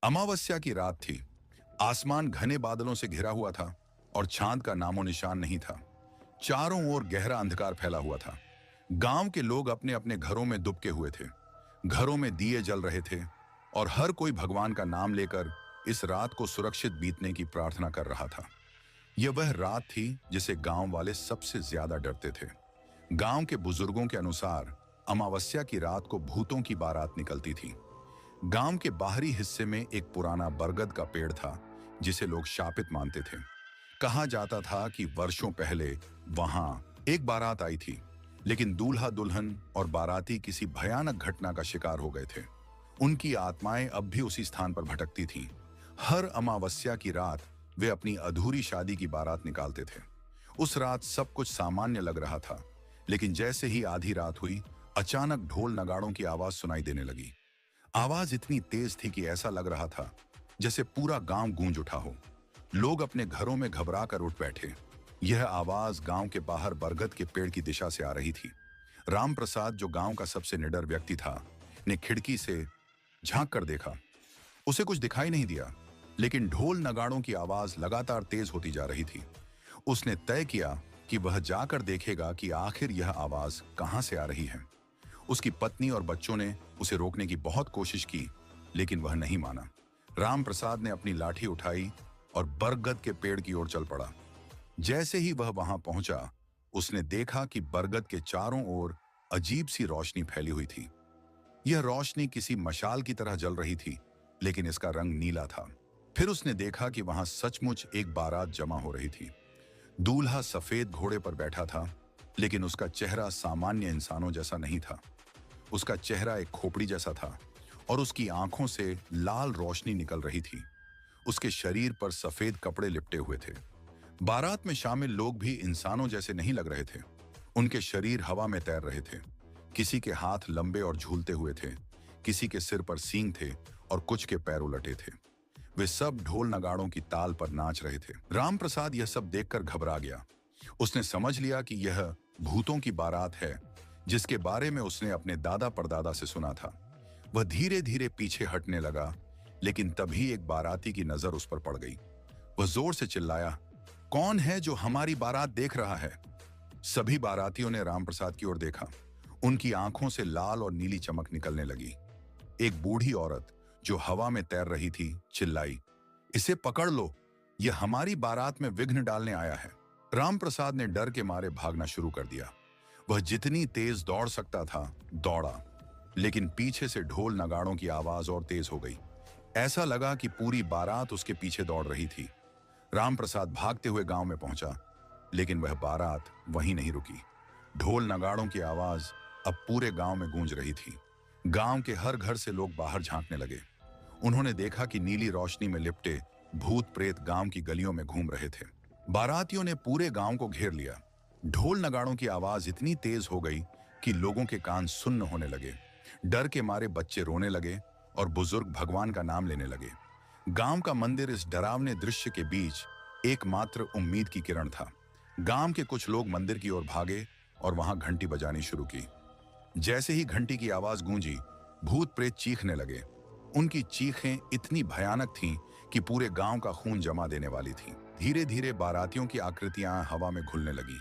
अमावस्या की रात थी। आसमान घने बादलों से घिरा हुआ था और चांद का नामो निशान नहीं था। चारों ओर गहरा अंधकार फैला हुआ था। गांव के लोग अपने अपने घरों में दुबके हुए थे। घरों में दिए जल रहे थे और हर कोई भगवान का नाम लेकर इस रात को सुरक्षित बीतने की प्रार्थना कर रहा था। यह वह रात थी जिसे गांव वाले सबसे ज्यादा डरते थे। गांव के बुजुर्गों के अनुसार अमावस्या की रात को भूतों की बारात निकलती थी। गांव के बाहरी हिस्से में एक पुराना बरगद का पेड़ था जिसे लोग शापित मानते थे। कहा जाता था कि वर्षों पहले वहां एक बारात आई थी, लेकिन दूल्हा दुल्हन और बाराती किसी भयानक घटना का शिकार हो गए थे। उनकी आत्माएं अब भी उसी स्थान पर भटकती थीं। हर अमावस्या की रात वे अपनी अधूरी शादी की बारात निकालते थे। उस रात सब कुछ सामान्य लग रहा था, लेकिन जैसे ही आधी रात हुई, अचानक ढोल नगाड़ों की आवाज सुनाई देने लगी। आवाज इतनी तेज थी कि ऐसा लग रहा था जैसे पूरा गांव गूंज उठा हो। लोग अपने घरों में घबरा कर उठ बैठे। यह आवाज गांव के बाहर बरगद के पेड़ की दिशा से आ रही थी। राम प्रसाद, जो गांव का सबसे निडर व्यक्ति था, ने खिड़की से झांक कर देखा। उसे कुछ दिखाई नहीं दिया, लेकिन ढोल नगाड़ों की आवाज लगातार तेज होती जा रही थी। उसने तय किया कि वह जाकर देखेगा कि आखिर यह आवाज कहां से आ रही है। उसकी पत्नी और बच्चों ने उसे रोकने की बहुत कोशिश की, लेकिन वह नहीं माना। राम प्रसाद ने अपनी लाठी उठाई और बरगद के पेड़ की ओर चल पड़ा। जैसे ही वह वहां पहुंचा, उसने देखा कि बरगद के चारों ओर अजीब सी रोशनी फैली हुई थी। यह रोशनी किसी मशाल की तरह जल रही थी, लेकिन इसका रंग नीला था। फिर उसने देखा कि वहां सचमुच एक बारात जमा हो रही थी। दूल्हा सफेद घोड़े पर बैठा था, लेकिन उसका चेहरा सामान्य इंसानों जैसा नहीं था। उसका चेहरा एक खोपड़ी जैसा था और उसकी आंखों से लाल रोशनी निकल रही थी। उसके शरीर पर सफेद कपड़े लिपटे हुए थे। बारात में शामिल लोग भी इंसानों जैसे नहीं लग रहे थे। उनके शरीर हवा में तैर रहे थे। किसी के हाथ लंबे और झूलते हुए थे, किसी के सिर पर सींग थे और कुछ के पैर उलटे थे। वे सब ढोल नगाड़ों की ताल पर नाच रहे थे। राम प्रसाद यह सब देखकर घबरा गया। उसने समझ लिया कि यह भूतों की बारात है, जिसके बारे में उसने अपने दादा परदादा से सुना था। वह धीरे धीरे पीछे हटने लगा, लेकिन तभी एक बाराती की नजर उस पर पड़ गई। वह जोर से चिल्लाया, कौन है जो हमारी बारात देख रहा है? सभी बारातियों ने राम प्रसाद की ओर देखा। उनकी आंखों से लाल और नीली चमक निकलने लगी। एक बूढ़ी औरत जो हवा में तैर रही थी चिल्लाई, इसे पकड़ लो, यह हमारी बारात में विघ्न डालने आया है। राम प्रसाद ने डर के मारे भागना शुरू कर दिया। वह जितनी तेज दौड़ सकता था दौड़ा, लेकिन पीछे से ढोल नगाड़ों की आवाज और तेज हो गई। ऐसा लगा कि पूरी बारात उसके पीछे दौड़ रही थी। राम प्रसाद भागते हुए गांव में पहुंचा, लेकिन वह बारात वहीं नहीं रुकी। ढोल नगाड़ों की आवाज अब पूरे गांव में गूंज रही थी। गांव के हर घर से लोग बाहर झांकने लगे। उन्होंने देखा कि नीली रोशनी में लिपटे भूत प्रेत गांव की गलियों में घूम रहे थे। बारातियों ने पूरे गांव को घेर लिया। ढोल नगाड़ों की आवाज इतनी तेज हो गई कि लोगों के कान सुन्न होने लगे। डर के मारे बच्चे रोने लगे और बुजुर्ग भगवान का नाम लेने लगे। गांव का मंदिर इस डरावने दृश्य के बीच एकमात्र उम्मीद की किरण था। गांव के कुछ लोग मंदिर की ओर भागे और वहां घंटी बजानी शुरू की। जैसे ही घंटी की आवाज गूंजी, भूत प्रेत चीखने लगे। उनकी चीखें इतनी भयानक थीं कि पूरे गांव का खून जमा देने वाली थीं। धीरे धीरे बारातियों की आकृतियां हवा में घुलने लगी।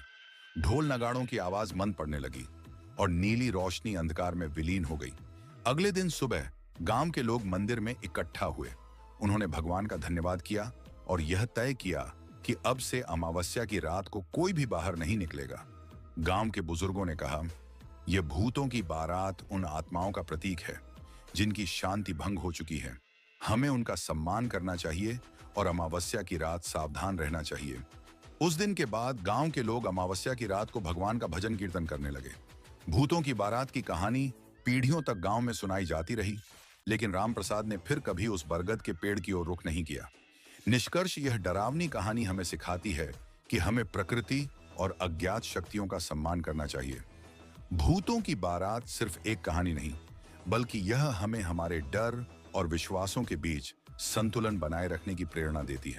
ढोल नगाड़ों की आवाज मंद पड़ने लगी और नीली रोशनी अंधकार में विलीन हो गई। अगले दिन सुबह गांव के लोग मंदिर में इकट्ठा हुए। उन्होंने भगवान का धन्यवाद किया और यह तय किया कि अब से अमावस्या की रात को कोई भी बाहर नहीं निकलेगा। गांव के बुजुर्गों ने कहा, यह भूतों की बारात उन आत्माओं का प्रतीक है जिनकी शांति भंग हो चुकी है। हमें उनका सम्मान करना चाहिए और अमावस्या की रात सावधान रहना चाहिए। उस दिन के बाद गांव के लोग अमावस्या की रात को भगवान का भजन कीर्तन करने लगे। भूतों की बारात की कहानी पीढ़ियों तक गांव में सुनाई जाती रही, लेकिन राम प्रसाद ने फिर कभी उस बरगद के पेड़ की ओर रुख नहीं किया। निष्कर्ष, यह डरावनी कहानी हमें सिखाती है कि हमें प्रकृति और अज्ञात शक्तियों का सम्मान करना चाहिए। भूतों की बारात सिर्फ एक कहानी नहीं, बल्कि यह हमें हमारे डर और विश्वासों के बीच संतुलन बनाए रखने की प्रेरणा देती है।